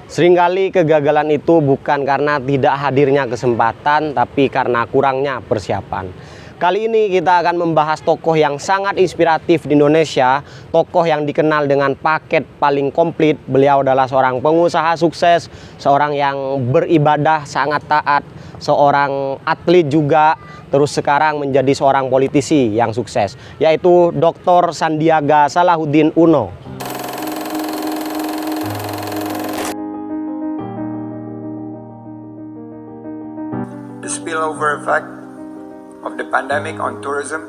Seringkali kegagalan itu bukan karena tidak hadirnya kesempatan, tapi karena kurangnya persiapan. Kali ini kita akan membahas tokoh yang sangat inspiratif di Indonesia, tokoh yang dikenal dengan paket paling komplit. Beliau adalah seorang pengusaha sukses, seorang yang beribadah sangat taat, seorang atlet juga, terus sekarang menjadi seorang politisi yang sukses, yaitu Dr. Sandiaga Salahuddin Uno. The spillover effect of the pandemic on tourism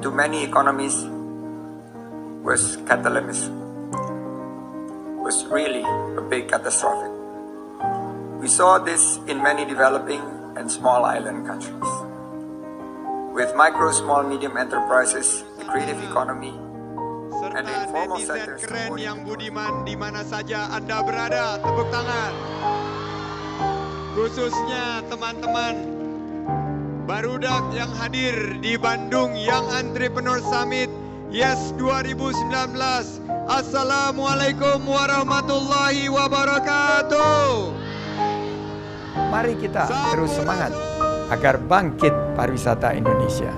to many economies was really a big catastrophe. We saw this in many developing and small island countries. With micro, small, medium enterprises, the creative economy, and the informal sectors. Keren yang budiman di mana saja Anda berada, tepuk tangan. Khususnya teman-teman barudak yang hadir di Bandung Young Entrepreneur Summit YES 2019. Assalamualaikum warahmatullahi wabarakatuh. Mari kita terus semangat agar bangkit pariwisata Indonesia.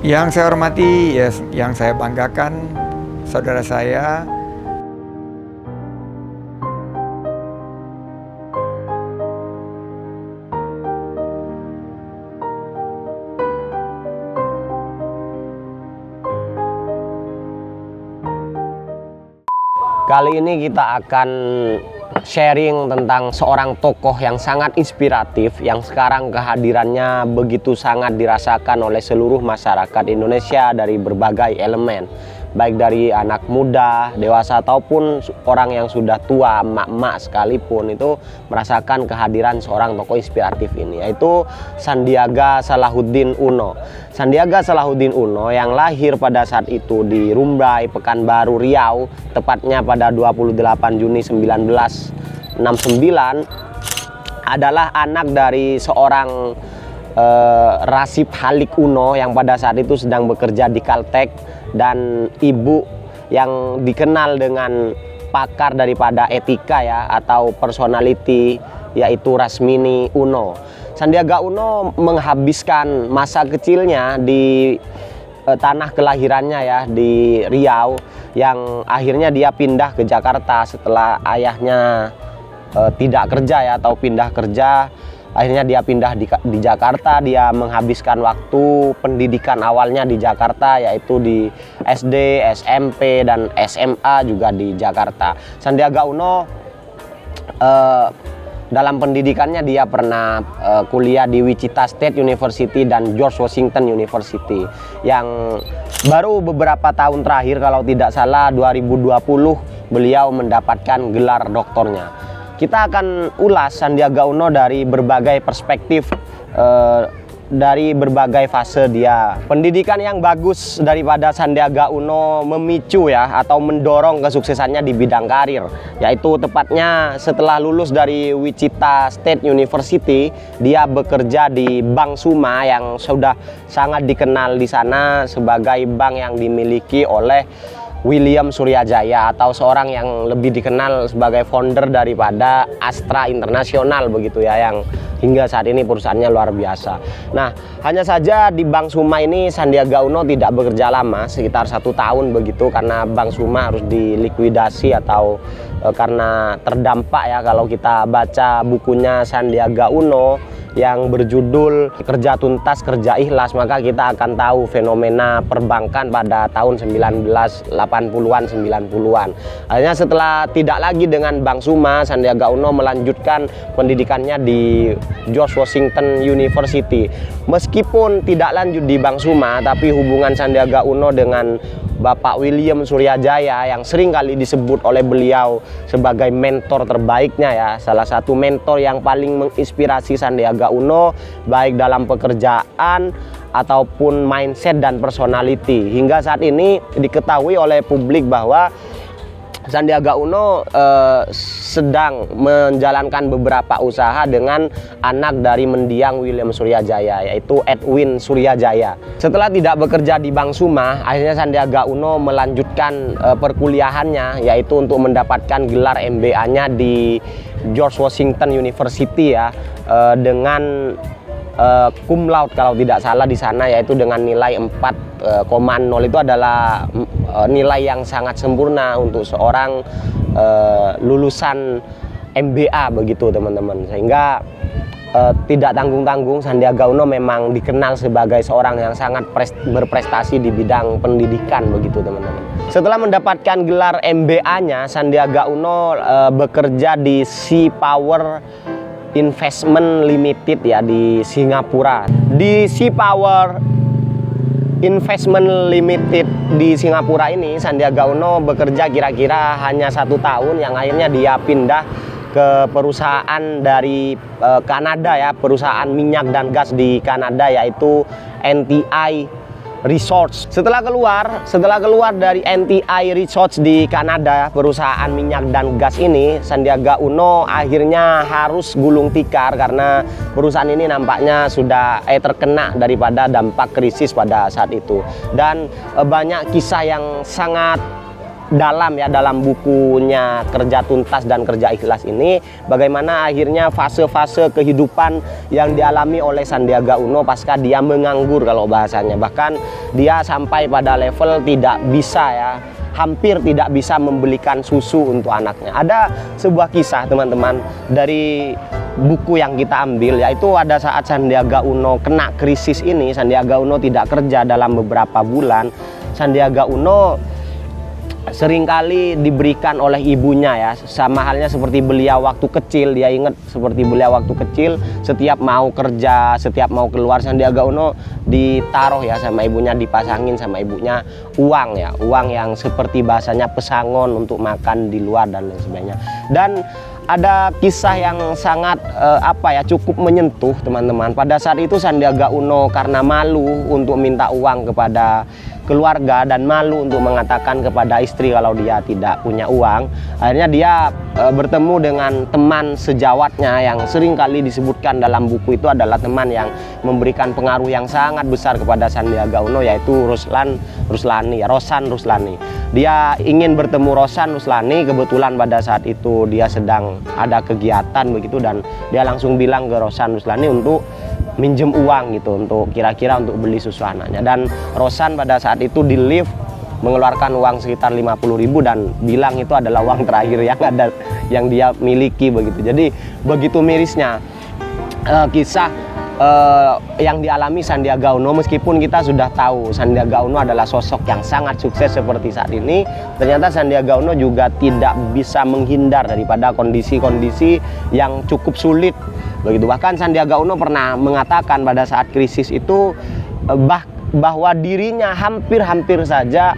Yang saya hormati, yang saya banggakan, saudara saya Kali ini kita akan sharing tentang seorang tokoh yang sangat inspiratif, yang sekarang kehadirannya begitu sangat dirasakan oleh seluruh masyarakat Indonesia dari berbagai elemen, baik dari anak muda, dewasa, ataupun orang yang sudah tua, emak-emak sekalipun itu merasakan kehadiran seorang tokoh inspiratif ini, yaitu Sandiaga Salahuddin Uno. Sandiaga Salahuddin Uno yang lahir pada saat itu di Rumbai, Pekanbaru, Riau, tepatnya pada 28 Juni 1969, adalah anak dari seorang Rasip Halik Uno yang pada saat itu sedang bekerja di Caltech, dan ibu yang dikenal dengan pakar daripada etika ya atau personality, yaitu Rasmini Uno. Sandiaga Uno menghabiskan masa kecilnya di tanah kelahirannya ya, di Riau, yang akhirnya dia pindah ke Jakarta setelah ayahnya tidak kerja ya, atau pindah kerja. Akhirnya dia pindah di Jakarta. Dia menghabiskan waktu pendidikan awalnya di Jakarta, yaitu di SD, SMP, dan SMA juga di Jakarta. Sandiaga Uno dalam pendidikannya dia pernah kuliah di Wichita State University dan George Washington University, yang baru beberapa tahun terakhir, kalau tidak salah 2020, beliau mendapatkan gelar doktornya. Kita akan ulas Sandiaga Uno dari berbagai perspektif, dari berbagai fase dia. Pendidikan yang bagus daripada Sandiaga Uno memicu ya, atau mendorong kesuksesannya di bidang karir, yaitu tepatnya setelah lulus dari Wichita State University, dia bekerja di Bank Suma yang sudah sangat dikenal di sana sebagai bank yang dimiliki oleh William Suryajaya, atau seorang yang lebih dikenal sebagai founder daripada Astra International begitu ya, yang hingga saat ini perusahaannya luar biasa. Nah, hanya saja di Bank Suma ini Sandiaga Uno tidak bekerja lama, sekitar 1 tahun begitu, karena Bank Suma harus dilikuidasi atau karena terdampak ya. Kalau kita baca bukunya Sandiaga Uno yang berjudul Kerja Tuntas, Kerja Ikhlas, maka kita akan tahu fenomena perbankan pada tahun 1980-an, 90-an. Akhirnya setelah tidak lagi dengan Bank Suma, Sandiaga Uno melanjutkan pendidikannya di George Washington University. Meskipun tidak lanjut di Bank Suma, tapi hubungan Sandiaga Uno dengan Bapak William Suryajaya yang sering kali disebut oleh beliau sebagai mentor terbaiknya ya, salah satu mentor yang paling menginspirasi Sandiaga Uno baik dalam pekerjaan ataupun mindset dan personality. Hingga saat ini diketahui oleh publik bahwa Sandiaga Uno sedang menjalankan beberapa usaha dengan anak dari mendiang William Suryajaya, yaitu Edwin Suryajaya. Setelah tidak bekerja di Bank Suma, akhirnya Sandiaga Uno melanjutkan perkuliahannya, yaitu untuk mendapatkan gelar MBA-nya di George Washington University ya, dengan cum laude kalau tidak salah di sana, yaitu dengan nilai 4,0. Itu adalah nilai yang sangat sempurna untuk seorang lulusan MBA begitu teman-teman. Sehingga tidak tanggung-tanggung, Sandiaga Uno memang dikenal sebagai seorang yang sangat berprestasi di bidang pendidikan begitu teman-teman. Setelah mendapatkan gelar MBA-nya, Sandiaga Uno bekerja di Sea Power Investment Limited ya di Singapura. Di Sea Power Investment Limited di Singapura ini Sandiaga Uno bekerja kira-kira hanya 1 tahun, yang akhirnya dia pindah ke perusahaan dari Kanada ya, perusahaan minyak dan gas di Kanada, yaitu NTI Resources. Setelah keluar dari NTI Resources di Kanada, perusahaan minyak dan gas ini, Sandiaga Uno akhirnya harus gulung tikar karena perusahaan ini nampaknya sudah terkena daripada dampak krisis pada saat itu. Dan banyak kisah yang sangat dalam ya dalam bukunya Kerja Tuntas dan Kerja Ikhlas ini, bagaimana akhirnya fase-fase kehidupan yang dialami oleh Sandiaga Uno pasca dia menganggur kalau bahasanya. Bahkan dia sampai pada level tidak bisa ya, hampir tidak bisa membelikan susu untuk anaknya. Ada sebuah kisah teman-teman dari buku yang kita ambil, yaitu ada saat Sandiaga Uno kena krisis ini, Sandiaga Uno tidak kerja dalam beberapa bulan. Sandiaga Uno seringkali diberikan oleh ibunya ya, sama halnya seperti beliau waktu kecil. Dia ingat seperti beliau waktu kecil, setiap mau kerja, setiap mau keluar, Sandiaga Uno ditaruh ya sama ibunya, dipasangin sama ibunya uang ya, uang yang seperti bahasanya pesangon untuk makan di luar dan lain sebagainya. Dan ada kisah yang sangat cukup menyentuh teman-teman. Pada saat itu Sandiaga Uno karena malu untuk minta uang kepada keluarga dan malu untuk mengatakan kepada istri kalau dia tidak punya uang, akhirnya dia bertemu dengan teman sejawatnya yang sering kali disebutkan dalam buku itu adalah teman yang memberikan pengaruh yang sangat besar kepada Sandiaga Uno, yaitu Rosan Ruslani. Dia ingin bertemu Rosan Ruslani, kebetulan pada saat itu dia sedang ada kegiatan begitu, dan dia langsung bilang ke Rosan Ruslani untuk minjem uang gitu, untuk kira-kira untuk beli susu anaknya. Dan Rosan pada saat itu di lift mengeluarkan uang sekitar 50.000 dan bilang itu adalah uang terakhir yang dia miliki begitu. Jadi begitu mirisnya kisah yang dialami Sandiaga Uno. Meskipun kita sudah tahu Sandiaga Uno adalah sosok yang sangat sukses seperti saat ini, ternyata Sandiaga Uno juga tidak bisa menghindar daripada kondisi-kondisi yang cukup sulit begitu. Bahkan Sandiaga Uno pernah mengatakan pada saat krisis itu bahwa dirinya hampir saja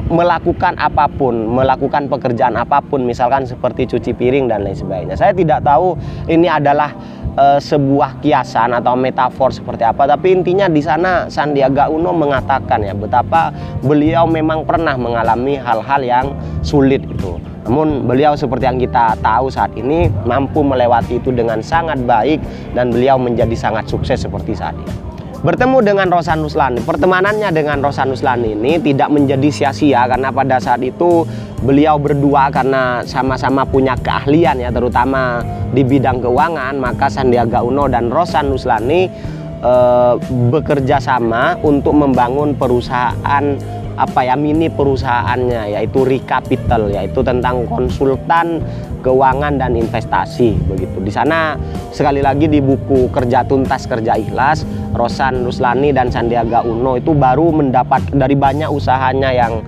melakukan apapun, melakukan pekerjaan apapun, misalkan seperti cuci piring dan lain sebagainya. Saya tidak tahu ini adalah sebuah kiasan atau metafor seperti apa, tapi intinya di sana Sandiaga Uno mengatakan ya betapa beliau memang pernah mengalami hal-hal yang sulit itu. Namun beliau seperti yang kita tahu saat ini mampu melewati itu dengan sangat baik dan beliau menjadi sangat sukses seperti saat ini. Bertemu dengan Rosan Ruslani, pertemanannya dengan Rosan Ruslani ini tidak menjadi sia-sia karena pada saat itu beliau berdua karena sama-sama punya keahlian ya, terutama di bidang keuangan, maka Sandiaga Uno dan Rosan Ruslani bekerja sama untuk membangun perusahaan mini perusahaannya, yaitu Recapital, yaitu tentang konsultan keuangan dan investasi begitu. Di sana sekali lagi di buku Kerja Tuntas Kerja Ikhlas, Rosan Ruslani dan Sandiaga Uno itu baru mendapat dari banyak usahanya yang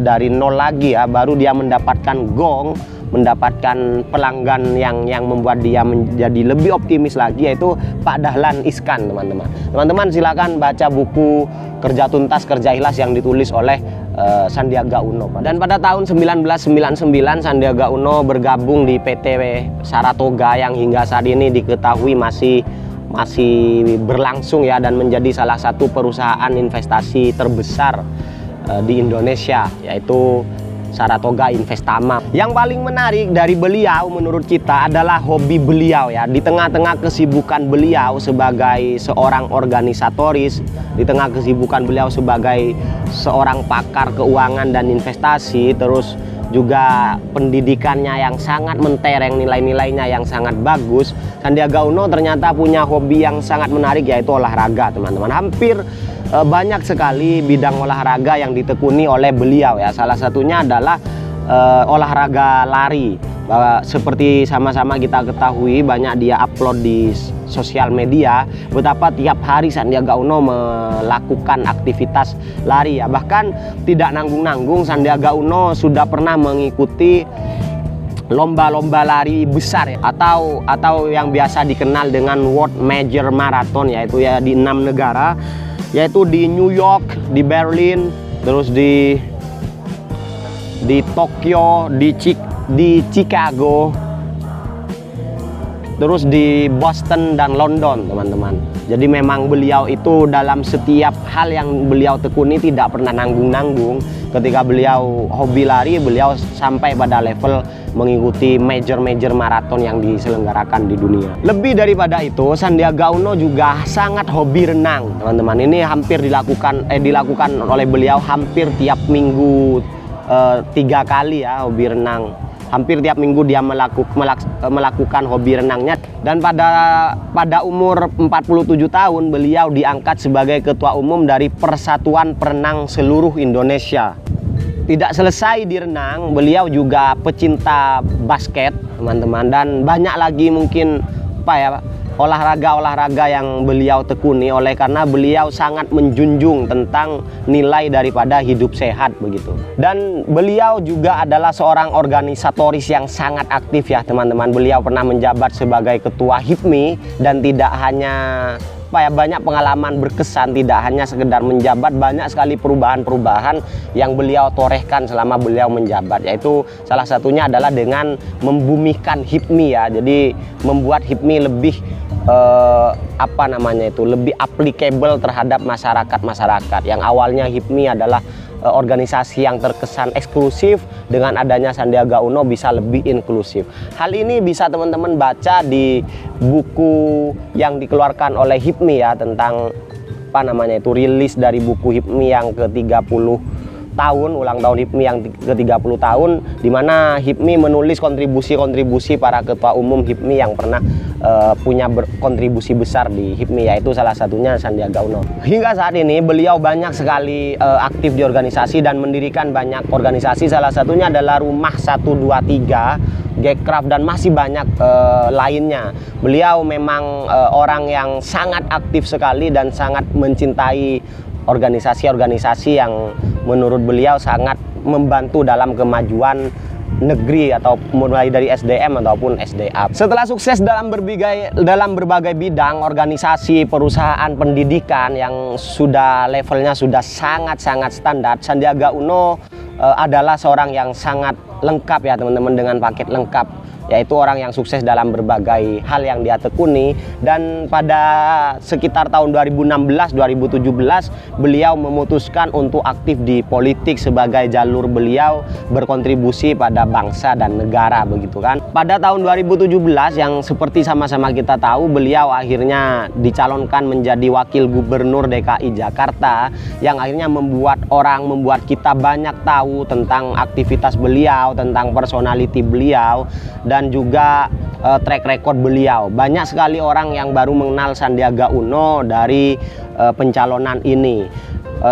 dari nol lagi ya, baru dia mendapatkan gong, mendapatkan pelanggan yang membuat dia menjadi lebih optimis lagi, yaitu Pak Dahlan Iskan teman-teman. Teman-teman silakan baca buku Kerja Tuntas Kerja Ikhlas yang ditulis oleh Sandiaga Uno. Dan pada tahun 1999 Sandiaga Uno bergabung di PT Saratoga yang hingga saat ini diketahui masih berlangsung ya, dan menjadi salah satu perusahaan investasi terbesar di Indonesia, yaitu Saratoga Investama. Yang paling menarik dari beliau menurut kita adalah hobi beliau ya. Di tengah-tengah kesibukan beliau sebagai seorang organisatoris, di tengah kesibukan beliau sebagai seorang pakar keuangan dan investasi, terus juga pendidikannya yang sangat mentereng, nilai-nilainya yang sangat bagus, Sandiaga Uno ternyata punya hobi yang sangat menarik, yaitu olahraga, teman-teman. Hampir banyak sekali bidang olahraga yang ditekuni oleh beliau ya. Salah satunya adalah olahraga lari. Seperti sama-sama kita ketahui, banyak dia upload di sosial media betapa tiap hari Sandiaga Uno melakukan aktivitas lari ya. Bahkan tidak nanggung-nanggung, Sandiaga Uno sudah pernah mengikuti lomba-lomba lari besar ya, atau yang biasa dikenal dengan World Major Marathon, yaitu ya di 6 negara, yaitu di New York, di Berlin, terus di Tokyo, di Chicago, terus di Boston dan London, teman-teman. Jadi memang beliau itu dalam setiap hal yang beliau tekuni tidak pernah nanggung-nanggung. Ketika beliau hobi lari, beliau sampai pada level mengikuti major maraton yang diselenggarakan di dunia. Lebih daripada itu, Sandiaga Uno juga sangat hobi renang, teman-teman. Ini hampir dilakukan oleh beliau hampir tiap minggu 3 kali ya, hobi renang. Hampir tiap minggu dia melakukan hobi renangnya. Dan pada umur 47 tahun beliau diangkat sebagai ketua umum dari Persatuan Perenang Seluruh Indonesia. Tidak selesai di renang, beliau juga pecinta basket, teman-teman, dan banyak lagi mungkin olahraga yang beliau tekuni, oleh karena beliau sangat menjunjung tentang nilai daripada hidup sehat begitu. Dan beliau juga adalah seorang organisatoris yang sangat aktif ya, teman-teman. Beliau pernah menjabat sebagai ketua HIPMI dan tidak hanya banyak pengalaman berkesan, tidak hanya sekedar menjabat, banyak sekali perubahan-perubahan yang beliau torehkan selama beliau menjabat, yaitu salah satunya adalah dengan membumikan HIPMI ya. Jadi membuat HIPMI lebih lebih applicable terhadap masyarakat yang awalnya HIPMI adalah organisasi yang terkesan eksklusif. Dengan adanya Sandiaga Uno bisa lebih inklusif. Hal ini bisa teman-teman baca di buku yang dikeluarkan oleh HIPMI ya, tentang rilis dari buku HIPMI yang ke-30 tahun, ulang tahun HIPMI yang ke-30 tahun, di mana HIPMI menulis kontribusi-kontribusi para ketua umum HIPMI yang pernah punya kontribusi besar di HIPMI, yaitu salah satunya Sandiaga Uno. Hingga saat ini beliau banyak sekali aktif di organisasi dan mendirikan banyak organisasi, salah satunya adalah Rumah 123, Gecraft, dan masih banyak lainnya. Beliau memang orang yang sangat aktif sekali dan sangat mencintai organisasi-organisasi yang menurut beliau sangat membantu dalam kemajuan negeri, atau mulai dari SDM ataupun SDA. Setelah sukses dalam berbagai bidang organisasi, perusahaan, pendidikan yang levelnya sudah sangat-sangat standar, Sandiaga Uno adalah seorang yang sangat lengkap ya, teman-teman, dengan paket lengkap, yaitu orang yang sukses dalam berbagai hal yang dia tekuni. Dan pada sekitar tahun 2016-2017 beliau memutuskan untuk aktif di politik sebagai jalur beliau berkontribusi pada bangsa dan negara begitu kan. Pada tahun 2017 yang seperti sama-sama kita tahu, beliau akhirnya dicalonkan menjadi wakil gubernur DKI Jakarta, yang akhirnya membuat kita banyak tahu tentang aktivitas beliau, tentang personality beliau, dan juga track record beliau. Banyak sekali orang yang baru mengenal Sandiaga Uno dari pencalonan ini.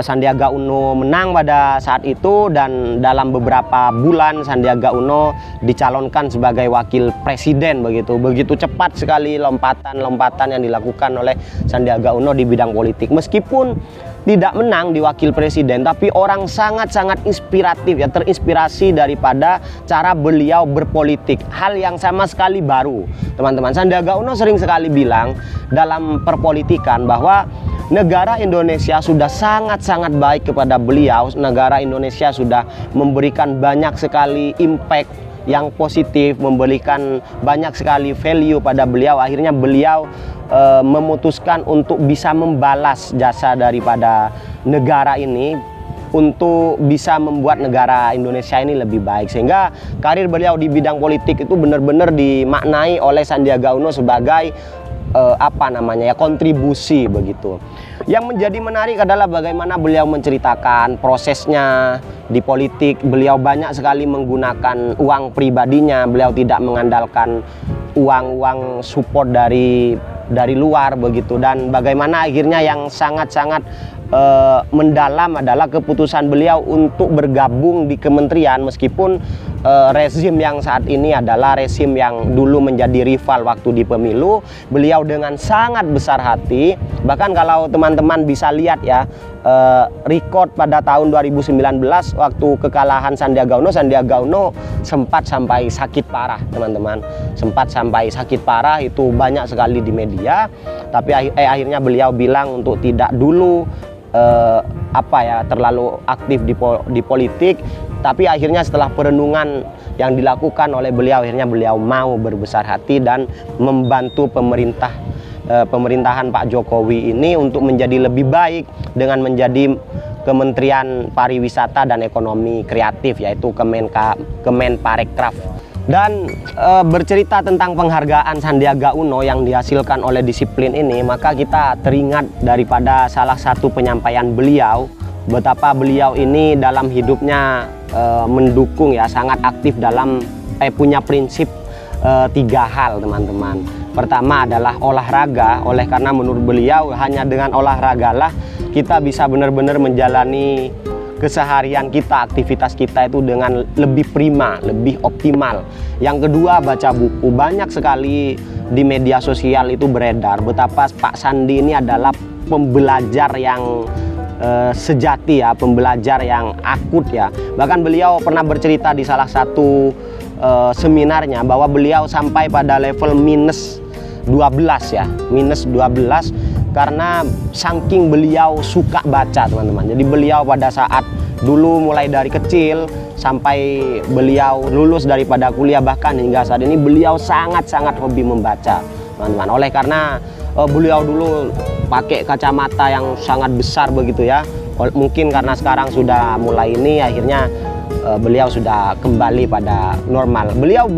Sandiaga Uno menang pada saat itu, dan dalam beberapa bulan Sandiaga Uno dicalonkan sebagai wakil presiden begitu. Begitu cepat sekali lompatan yang dilakukan oleh Sandiaga Uno di bidang politik. Meskipun tidak menang di wakil presiden, tapi orang sangat-sangat inspiratif ya, terinspirasi daripada cara beliau berpolitik. Hal yang sama sekali baru, teman-teman. Sandiaga Uno sering sekali bilang dalam perpolitikan bahwa negara Indonesia sudah sangat-sangat baik kepada beliau. Negara Indonesia sudah memberikan banyak sekali impact yang positif, memberikan banyak sekali value pada beliau. Akhirnya beliau memutuskan untuk bisa membalas jasa daripada negara ini untuk bisa membuat negara Indonesia ini lebih baik. Sehingga karir beliau di bidang politik itu benar-benar dimaknai oleh Sandiaga Uno sebagai kontribusi begitu. Yang menjadi menarik adalah bagaimana beliau menceritakan prosesnya di politik. Beliau banyak sekali menggunakan uang pribadinya, beliau tidak mengandalkan uang support dari luar begitu. Dan bagaimana akhirnya yang sangat-sangat mendalam adalah keputusan beliau untuk bergabung di kementerian, meskipun rezim yang saat ini adalah rezim yang dulu menjadi rival waktu di pemilu. Beliau dengan sangat besar hati, bahkan kalau teman-teman bisa lihat ya, record pada tahun 2019 waktu kekalahan Sandiaga Uno sempat sampai sakit parah, teman-teman. Sempat sampai sakit parah, itu banyak sekali di media. Tapi akhirnya beliau bilang untuk tidak dulu terlalu aktif di politik. Tapi akhirnya setelah perenungan yang dilakukan oleh beliau, akhirnya beliau mau berbesar hati dan membantu pemerintahan Pak Jokowi ini untuk menjadi lebih baik dengan menjadi Kementerian Pariwisata dan Ekonomi Kreatif, yaitu Kemenparekraf. Dan bercerita tentang penghargaan Sandiaga Uno yang dihasilkan oleh disiplin ini, maka kita teringat daripada salah satu penyampaian beliau, betapa beliau ini dalam hidupnya mendukung ya, sangat aktif dalam punya prinsip 3 hal, teman-teman. Pertama adalah olahraga, oleh karena menurut beliau hanya dengan olahragalah kita bisa benar-benar menjalani keseharian kita, aktivitas kita itu dengan lebih prima, lebih optimal. Yang kedua, baca buku. Banyak sekali di media sosial itu beredar betapa Pak Sandi ini adalah pembelajar yang sejati ya, pembelajar yang akut ya. Bahkan beliau pernah bercerita di salah satu seminarnya bahwa beliau sampai pada level minus 12 ya, minus 12 karena saking beliau suka baca, teman-teman. Jadi beliau pada saat dulu mulai dari kecil sampai beliau lulus daripada kuliah, bahkan hingga saat ini beliau sangat-sangat hobi membaca, teman-teman. Oleh karena beliau dulu pakai kacamata yang sangat besar begitu ya, mungkin karena sekarang sudah mulai ini, akhirnya beliau sudah kembali pada normal. Beliau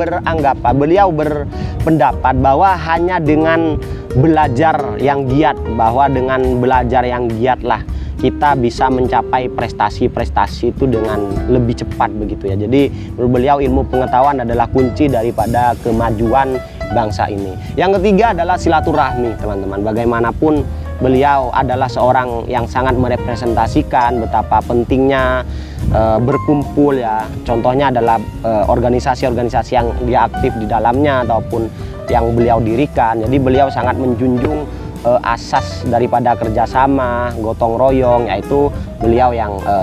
beliau berpendapat bahwa hanya dengan belajar yang giat, bahwa dengan belajar yang giatlah kita bisa mencapai prestasi-prestasi itu dengan lebih cepat begitu ya. Jadi menurut beliau ilmu pengetahuan adalah kunci daripada kemajuan bangsa ini. Yang ketiga adalah silaturahmi, teman-teman. Bagaimanapun beliau adalah seorang yang sangat merepresentasikan betapa pentingnya berkumpul ya. Contohnya adalah organisasi-organisasi yang dia aktif di dalamnya ataupun yang beliau dirikan. Jadi beliau sangat menjunjung asas daripada kerjasama, gotong royong, yaitu beliau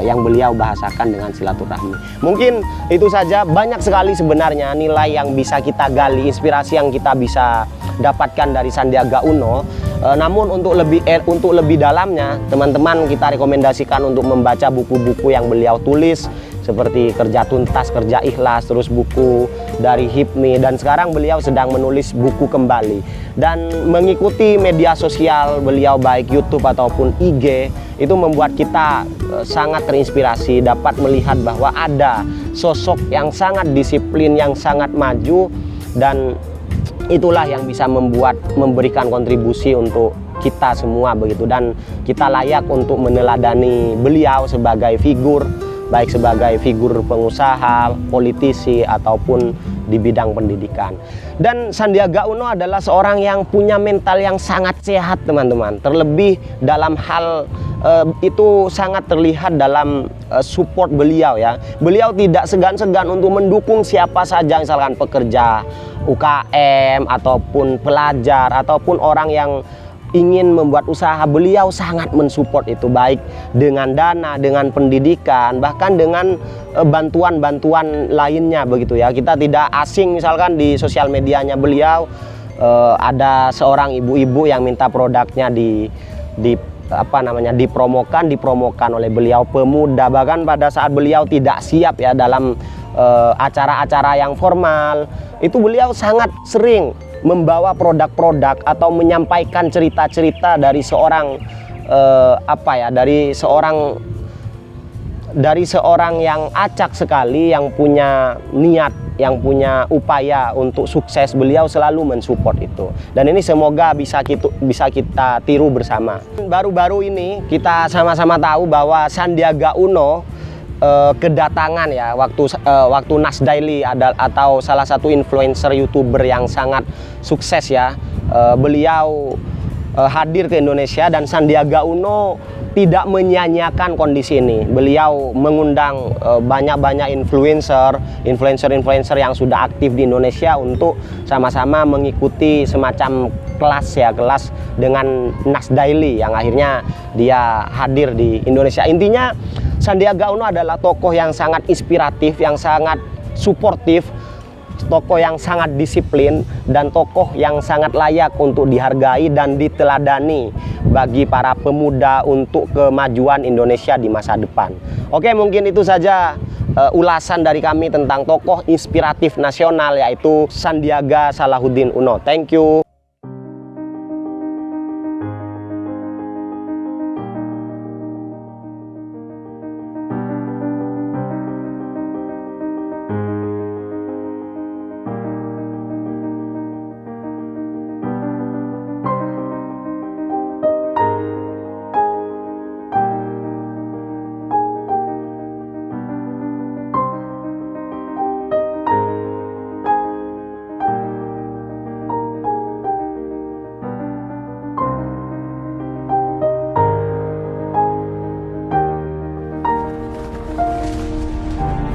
yang beliau bahasakan dengan silaturahmi. Mungkin itu saja, banyak sekali sebenarnya nilai yang bisa kita gali, inspirasi yang kita bisa dapatkan dari Sandiaga Uno. Namun untuk lebih dalamnya, teman-teman, kita rekomendasikan untuk membaca buku-buku yang beliau tulis seperti Kerja Tuntas, Kerja Ikhlas, terus buku dari HIPMI, dan sekarang beliau sedang menulis buku kembali. Dan mengikuti media sosial beliau baik YouTube ataupun IG itu membuat kita sangat terinspirasi, dapat melihat bahwa ada sosok yang sangat disiplin, yang sangat maju, dan itulah yang bisa memberikan kontribusi untuk kita semua begitu. Dan kita layak untuk meneladani beliau sebagai figur, baik sebagai figur pengusaha, politisi, ataupun di bidang pendidikan. Dan Sandiaga Uno adalah seorang yang punya mental yang sangat sehat, teman-teman. Terlebih dalam hal itu sangat terlihat dalam support beliau ya. Beliau tidak segan-segan untuk mendukung siapa saja, misalkan pekerja UKM ataupun pelajar ataupun orang yang ingin membuat usaha. Beliau sangat mensupport itu, baik dengan dana, dengan pendidikan, bahkan dengan bantuan-bantuan lainnya begitu ya. Kita tidak asing misalkan di sosial medianya beliau ada seorang ibu-ibu yang minta produknya dipromokan oleh beliau, pemuda. Bahkan pada saat beliau tidak siap ya dalam acara-acara yang formal, itu beliau sangat sering membawa produk-produk atau menyampaikan cerita-cerita dari seorang dari seorang yang acak sekali, yang punya niat, yang punya upaya untuk sukses, beliau selalu mensupport itu. Dan ini semoga bisa kita tiru bersama. Baru-baru ini kita sama-sama tahu bahwa Sandiaga Uno kedatangan ya waktu Nas Daily atau salah satu influencer YouTuber yang sangat sukses ya. Beliau hadir ke Indonesia dan Sandiaga Uno tidak menyia-nyiakan kondisi ini. Beliau mengundang banyak-banyak influencer yang sudah aktif di Indonesia untuk sama-sama mengikuti semacam kelas dengan Nas Daily yang akhirnya dia hadir di Indonesia. Intinya Sandiaga Uno adalah tokoh yang sangat inspiratif, yang sangat suportif, tokoh yang sangat disiplin, dan tokoh yang sangat layak untuk dihargai dan diteladani bagi para pemuda untuk kemajuan Indonesia di masa depan. Oke, mungkin itu saja ulasan dari kami tentang tokoh inspiratif nasional, yaitu Sandiaga Salahuddin Uno. Thank you.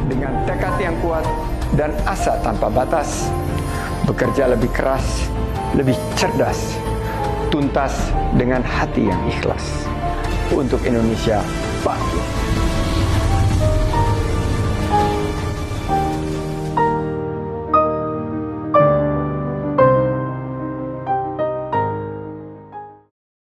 Dengan tekad yang kuat dan asa tanpa batas, bekerja lebih keras, lebih cerdas, tuntas dengan hati yang ikhlas untuk Indonesia bangkit.